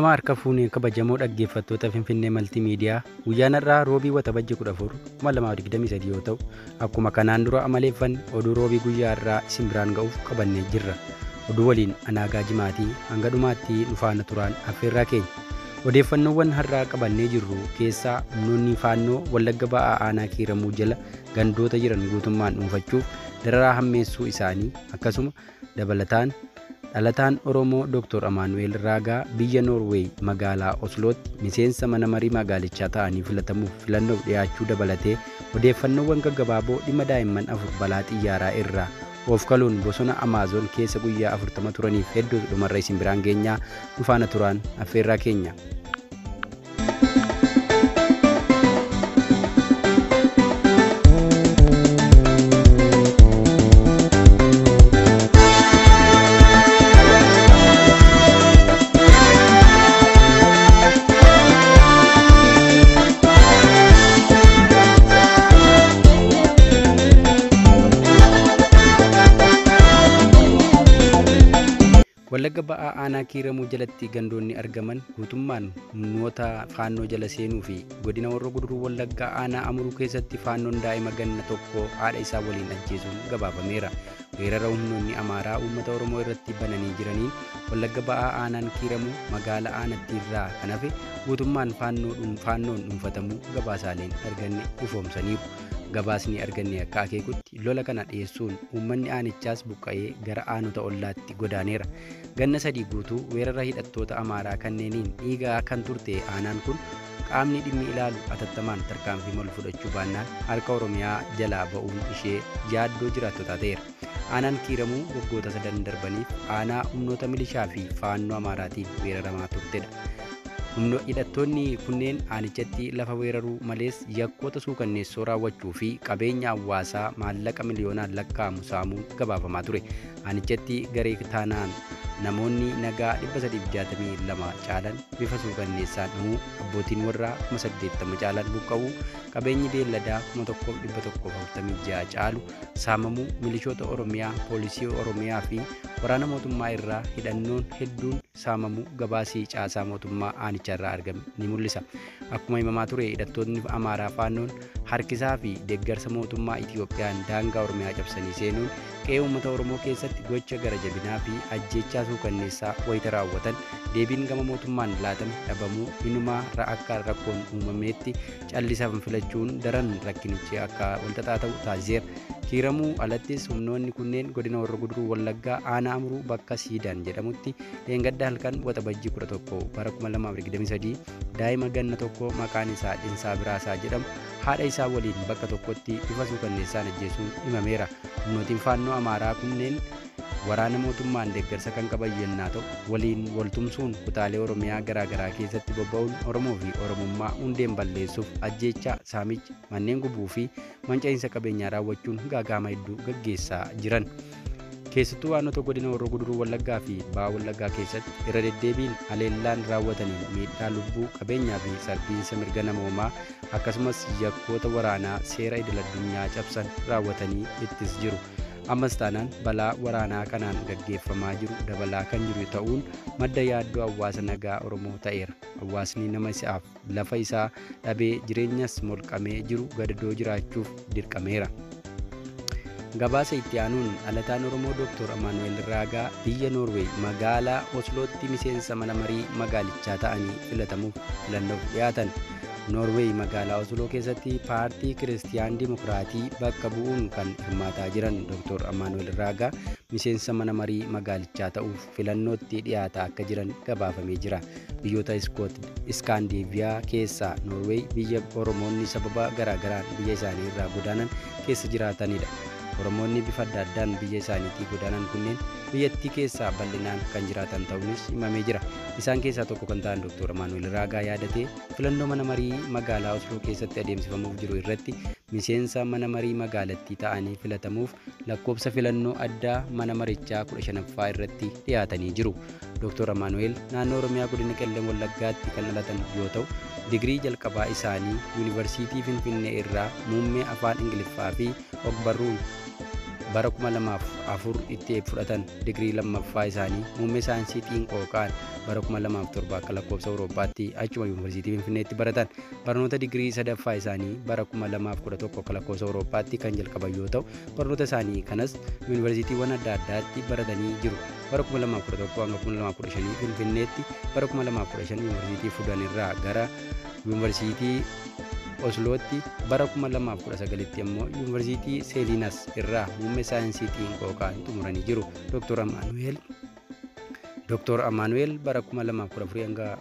Ashama harka fuunee kabajamoo dhaggeeffattoota Finfinnee Maltiimiidiyaa guyyaan irraa roobii waxabajjii 14 2023 yoo ta'u, akkuma kanaan dura amaleeffan oduu roobii guyyaa irraa isin biraan ga'uuf qabannee jirra. Oduu waliin Anaagaa Jimaatii hanga dhumaatti nufaana turaan affeerraa keenya. Odeeffannoowwan har'aa qabannee jirru keessaa humnoonni faannoo Wallagga Ba'aa Aanaa Kiiramuu jala gandoota jiran guutummaan dhuunfachuuf dararaa hammeessuu isaanii akkasuma dabalataan dhalataan Oromoo Dr. Amaanu'eel Raagaa biyya Noorweey magaalaa Oslootti miseensa mana marii magaalichaa ta'anii filatamuuf filannoof dhiyaachuu dabalatee odeeffannoowwan gaggabaaboo dhimma daa'imman 4 balaa xiyyaaraa irraa of kaluun bosona Amaazoon keessa guyyaa 40 turaniif hedduu dhumarra isin biraan geenyaa nufaana turaan affeerraa keenya. Wallagga Ba'aa Aanaa Kiiramuu jalatti gandoonni argaman guutummaan humnoota faannoo jala seenuu fi godina Horroo Guduruu Wallaggaa Aanaa Amuruu keessatti faannoon daa'ima ganna tokko haadha isaa waliin ajjeesuun gabaafameera. Weerara humnoonni Amaaraa uummata Oromoo irratti bananii jiraniin Wallagga Ba'aa Aanaan Kiiramuu magaalaa Aanatti irraa kan hafe guutummaan faannoon dhuunfatamuu gabaasaaleen arganne ifoomsaniiru. Gabaasni arganne akka akeekutti lola kana dhiyeessuun uummanni aanichaas buqqa'ee gara aanota ollaatti godaaneera. Ganna 3 guutuu weerara hidhattoota Amaaraa kanneeniin dhiigaa kan turte aanaan kun qaamni dhimmi ilaalu atattamaan tarkaanfii malu fudhachuu baannaan harka Oromiyaa jalaa ba'uun ishee yaaddoo jiraattotaa ta'eera. Aanaan Kiiramuu waggoota 3 darbaniif aanaa humnoota milishaa fi faannoo Amaaraatiin weeraramaa turtedha. Hidhattoonni kunneen aanichatti lafa weeraruu malees yakkoota suukanneessoo raawwachuu fi qabeenya hawaasaa maallaqa miliyoonaan lakkaa'amu saamuun gabaafamaa ture. Aanichatti garee taanaan namoonni nagaa 362 caalan bifa suukanneessaan dhumuu, abbootiin warraa 80 caalan buqqa'uu, qabeenyi beelladaa 1146 caalu saamamuu, milishoota Oromiyaa, poolisii Oromiyaa fi waraana mootummaa irraa hidhannoon hedduun saamamuu gabaasii caasaa mootummaa aanichaa irraa argame ni mul'isa. Akkuma himamaa ture hidhattoonni Amaaraa faannoon harkisaa fi deeggarsa mootummaa Itiyoophiyaan daangaa Oromiyaa cabsanii seenuun qe'ee uummata Oromoo keessatti gocha gara jabinaa fi ajjeechaa suukanneessaa wayita raawwatan deebiin gama mootummaan laatame dhabamuu inumaa akka rakkoon uumameetti callisaaf filachuun daran rakkinichi akka walxaxaa ta'u taasiseera. Kiiramuu alattis humnoonni kunneen godina Horroo Guduruu Wallaggaa Aanaa Amuruu bakka Siidaan jedhamutti dheengadda halkan waxabajjii 11 bara 2023 daa'ima ganna tokko maqaan isaa Dhinsaa Biraasaa jedhamu haadha isaa waliin bakka tokkotti bifa suukanneessaan ajjeesuun himameera. Humnootiin faannoo Amaaraa kunneen waraana mootummaan deeggarsa kan qaban yennaa ta'u waliin waltumsuun kutaalee Oromiyaa garaagaraa keessatti bobba'uun Oromoo fi Oromummaa hundeen balleessuuf ajjeechaa, saamicha, manneen gubuu fi manca'iinsa qabeenyaa raawwachuun gaaga'ama hedduu gaggeessaa jiran. Keessattuu aanota godina Horroo Guduruu Wallaggaa fi Ba'aa Wallaggaa keessatti irra deddeebiin haleellaan raawwataniin miidhaa lubbuu, qabeenyaa fi sarbiinsa mirga namoomaa akkasumas yakkoota waraanaa seera idil-addunyaa cabsan raawwatanii ittis jiru. Ammas taanaan balaa waraanaa kanaan gaggeeffamaa jiru dabalaa kan jiru ta'uun madda yaaddoo hawaasa nagaa Oromoo ta'eera. Hawaasni nama isaaf lafa isaa dhabee jireenyas molqamee jiru gadadoo jiraachuuf dirqameera. Gabaasa itti aanuun dhalataan Oromoo Dr. Amaanu'eel Raagaa biyya Noorweey magaalaa Oslootti miseensa mana marii magaalichaa ta'anii filatamuuf filannoof dhiyaatan. Noorweey magaalaa Osloo keessatti paartii Kiristiyaan Dimokiraatii bakka bu'uun kan hirmaataa jiran Dr. Amaanu'eel Raagaa miseensa mana marii magaalichaa ta'uuf filannootti dhiyaataa akka jiran gabaafamee jira. Biyyoota Iskaandineeviyaa keessaa Noorweey biyya Oromoonni sababa garaagaraan biyya isaanii irraa godaanan keessa jiraatanidha. Oromoonni bifa adda addaan biyya isaaniitii godaanan kunneen biyyattii keessaa bal'inaan kan jiraatan ta'uunis himamee jira. Isaan keessaa tokko kan ta'an Dr. Amaanu'eel Raagaa yaadatee filannoo mana marii magaalaa Osloo keessatti adeemsifamuuf jiru irratti miseensa mana marii magaalattii ta'anii filatamuuf lakkoofsa filannoo addaa mana marichaa 15ffaa irratti dhiyaatanii jiru. Dr. Amaanu'eel naannoo Oromiyaa godina Qellem Wallaggaatti kan dhalatan yoo ta'u, digirii jalqabaa isaanii Yuunivarsiitii Finfinnee irraa muummee afaan Ingiliffaa fi ogbarruun bara 2004 itti fudhatan digirii lammaffaa isaanii muummee saayinsii xiinqooqaan bara 2007 akka lakkoofsa Awurooppaatti achuma yuunivarsiitii Finfinneetti baratan. Barnoota digirii sadaffaa isaanii bara 2011 akka lakkoofsa Awurooppaatti kan jalqaban yoo ta'u, barnoota isaanii kanas yuunivarsiitiiwwan adda addaatti baratanii jiru. Bara 2011 hanga 2015 Finfinneetti, bara 2015 yuunivarsiitii Fudan irraa gara yuunivarsiitii Oslootti, bara 2019tti immoo yuunivarsiitii Seelinas irraa muummee saayinsii xiinqooqaan xumuranii jiru. Dr. Amaanu'eel bara 2014 hanga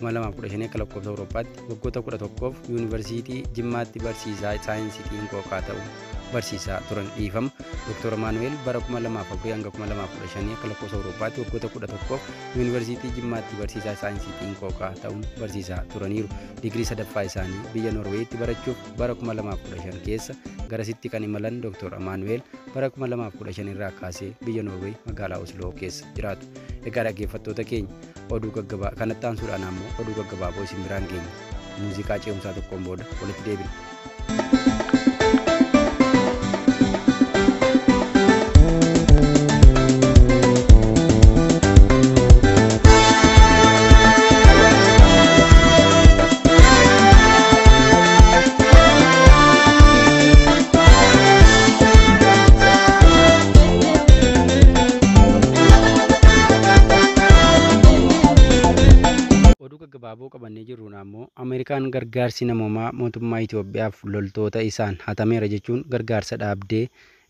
2015 akka lakkoofsa Awurooppaatti waggoota 11f yuunivarsiitii Jimmaatti barsiisaa saayinsii xiinqooqaa ta'uun barsiisaa turan dhiifama. Dr. Amaanu'eel bara 2004 hanga 2015 akka lakkoofsa Awurooppaatti waggoota 11f yuunivarsiitii Jimmaatti barsiisaa saayinsii xiinqooqaa ta'uun barsiisaa turaniiru. Digirii sadaffaa isaanii biyya Noorweetti barachuuf bara 2015 keessa garasitti kan imalan Dr. Amaanu'eel bara 2015 irraa kaasee biyya Noorwee magaalaa Osloo keessa jiraatu. Egaa dhaggeeffattoota keenya oduu gaggabaa kanatti aansuudhaan ammoo oduu gaggabaaboo isin biraan geenya. Muuziqaa ce'umsaa tokkoon booda walitti deebina. Gabaaboo qabannee jirruun ammoo Ameerikaan gargaarsi namoomaa mootummaa Itoophiyaaf loltoota isaan hatameera jechuun gargaarsa dhaabdee,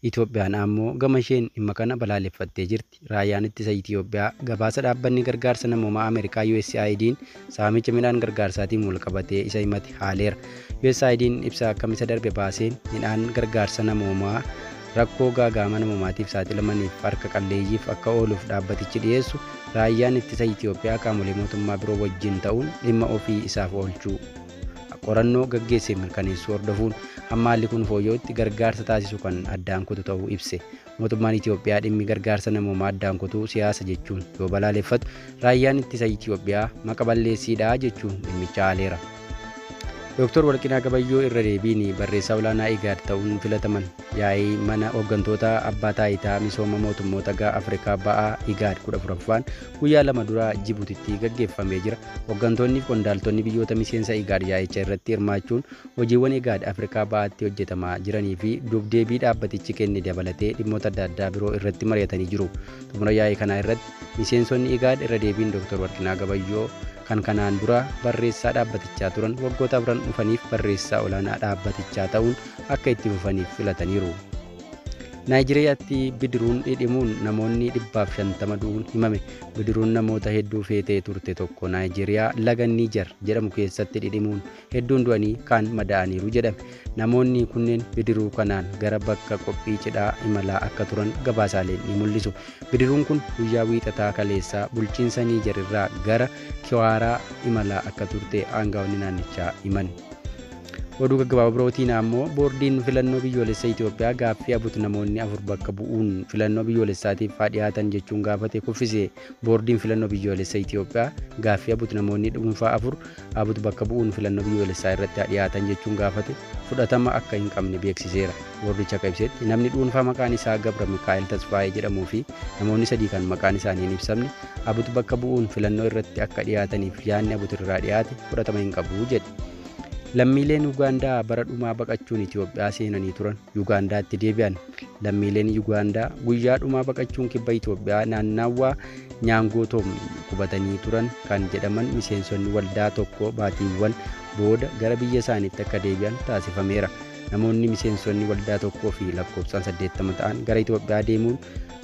Itoophiyaan ammoo gama isheen dhimma kana balaaleffattee jirti. Raayyaan ittisa Itoophiyaa gabaasa dhaabbanni gargaarsa namoomaa Ameerikaa USAID'n saamicha midhaan gargaarsaatiin wal qabatee isa himate haaleera. USAID'n ibsa kamisa darbe baaseen midhaan gargaarsa namoomaa rakkoo gaagama namoomaatiif saaxilamaniif harka qalleeyyiif akka ooluuf dhaabbatichi dhiyeessu raayyaan ittisa Itoophiyaa qaamolee mootummaa biroo wajjin ta'uun dhimma ofii isaaf oolchuu qorannoo gaggeessee mirkaneessuu hordofuun hamma haalli kun fooyya'utti gargaarsa taasisu kan addaan kutu ta'uu ibse. Mootummaan Itoophiyaa dhimmi gargaarsa namoomaa addaan kutuu siyaasa jechuun yoo balaaleffatu, raayyaan ittisa Itoophiyaa maqa balleessiidhaa jechuun dhimmicha haaleera. Dr. Warqinaa Gabayyoo irra deebiin barreessaa olaanaa IGAD ta'uun filataman. Yaa'ii mana hooggantoota abbaa taayitaa misooma mootummoota Afrikaa ba'aa IGAD 14ffaan guyyaa 2 dura Jibuutitti gaggeeffamee jira. Hooggantoonni fi qondaaltonni biyyoota miseensa IGAD yaa'icha irratti hirmaachuun hojiiwwan IGAD Afrikaa ba'aatti hojjetamaa jiranii fi dubdeebii dhaabbatichi kenne dabalatee dhimmoota adda addaa biroo irratti mari'atanii jiru. Xumura yaa'ii kanaa irratti miseensonni IGAD irra deebiin Dr. Warqinaa Gabayyoo kan kanaan dura barreessaa dhaabbatichaa turan waggoota afran dhufaniif barreessaa olaanaa dhaabbatichaa ta'uun akka itti fufaniif filataniiru. Naayijeriyaatti bidiruun dhidhimuun namoonni 150 du'uun himame. Bidiruun namoota hedduu feetee turte tokko Naayijeriyaa laga Niijar jedhamu keessatti dhidhimuun hedduun du'anii kaan madaa'aniiru jedhame. Namoonni kunneen bidiruu kanaan gara bakka qophii cidhaa imalaa akka turan gabaasaaleen ni mul'isu. Bidiruun kun guyyaa wiixataa kaleessaa bulchiinsa Niijar irraa gara Kiwaaraa imalaa akka turte aangaa'onni naannichaa himan. Oduu gaggabaaboo birootiin ammoo boordiin filannoo biyyoolessaa Itoophiyaa gaaffii abuutu namoonni 4 bakka bu'uun filannoo biyyoolessaatiif dhiyaatan jechuun gaafate kuffise. Boordiin filannoo biyyoolessaa Itoophiyaa gaaffii abuutu namoonni dhuunfaa 4 abuutu bakka bu'uun filannoo biyyoolessaa irratti dhiyaatan jechuun gaafate fudhatama akka hin qabne beeksiseera. Boordicha akka ibsetti namni dhuunfaa maqaan isaa Gabra Mikaa'el Tasfaayee jedhamuu fi namoonni 3 kan maqaan isaanii hin ibsamne abuutu bakka bu'uun filannoo irratti akka dhiyaataniif yaadni abuutu irraa dhiyaate fudhatama hin qabu jedhe. Lammiileen Yuugaandaa bara dhumaa baqachuun Itoophiyaa seenanii turan Yuugaandaatti deebi'an. Lammiileen Yuugaandaa guyyaa dhumaa baqachuun kibba Itoophiyaa naannawaa Nyaangootom qubatanii turan kan jedhaman miseensonni waldaa tokko baatiiwwan booda gara biyya isaaniitti akka deebi'an taasifameera. Namoonni miseensonni waldaa tokkoo fi lakkoofsaan 80 ta'an gara Itoophiyaa deemuun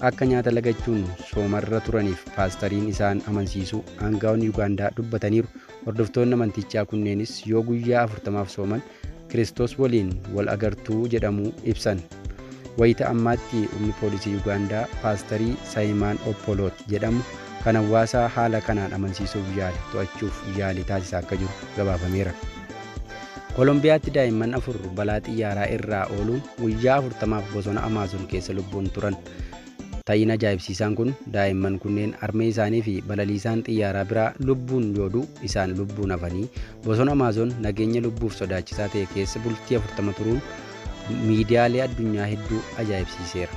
akka nyaata lagachuun soomarra turaniif paastariin isaan amansiisu aangaa'onni Yuugaandaa dubbataniiru. Hordoftoonni amantichaa kunneenis yoo guyyaa 40 sooman Kiristoos waliin wal agartuu jedhamu ibsan. Wayita ammaatti humni poolisii Yuugaandaa paastarii Saayimaan Oppoloot jedhamu kan hawaasaa haala kanaan amansiisuuf yaale to'achuuf yaali taasisaa akka jiru gabaafameera. Kolombiyaatti daa'imman 4 balaa xiyyaaraa irraa ooluun guyyaa 40f bosona Amaazon keessa lubbuun turan. Ta'in ajaa'ibsiisaan kun daa'imman kunneen harmee isaanii fi balaliisaan xiyyaaraa biraa lubbuun yooduu isaan lubbuun hafanii bosona Amaazon nageenya lubbuuf sodaachisaa ta'e keessa bultii 40 miidiyaalee addunyaa hedduu ajaa'ibsiiseera.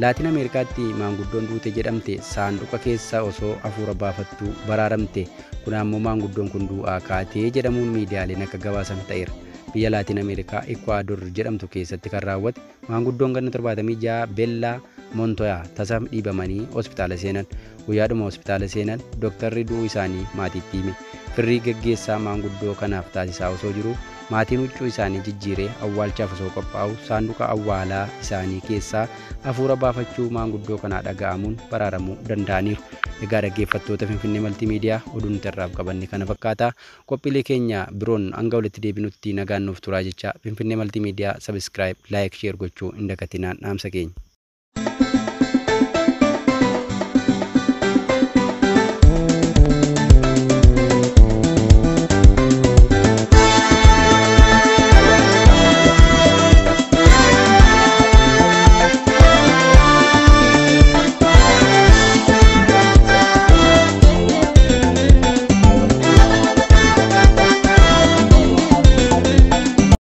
Laatiin Ameerikaatti maanguddoon duute jedhamte saanduqa keessa osoo hafuura baafattuu baraaramte. Kun ammoo maanguddoon kun du'aa kaatee jedhamuun miidiyaaleen akka gabaasan ta'eera. Biyya Laatiin Ameerikaa Ekwaadoor jedhamtu keessatti kan raawwate maanguddoon ganna 76 Bellaa Montoyaa tasa dhiibamanii hospitaala seenan. Guyyaadhuma hospitaala seenan dooktarri du'uu isaanii maatiitti hime. Firrii gaggeessaa maanguddoo kanaaf taasisaa osoo jiru maatiin huccuu isaanii jijjiiree awwaalchaaf osoo qophaa'u saanduqa awwaalaa isaanii keessaa hafuura baafachuu maanguddoo kanaa dhaga'amuun baraaramuu danda'aniiru. Egaa dhaggeeffattoota Finfinnee Maltiimiidiyaa oduun irraaf qabanne kana fakkaata. Qophiilee keenya biroon hanga walitti deebinutti nagaan nuuf turaa jecha Finfinnee Maltiimiidiyaa sabiskiraayib, laayik, sheer gochuu hin dagatinaa dhaamsa keenya.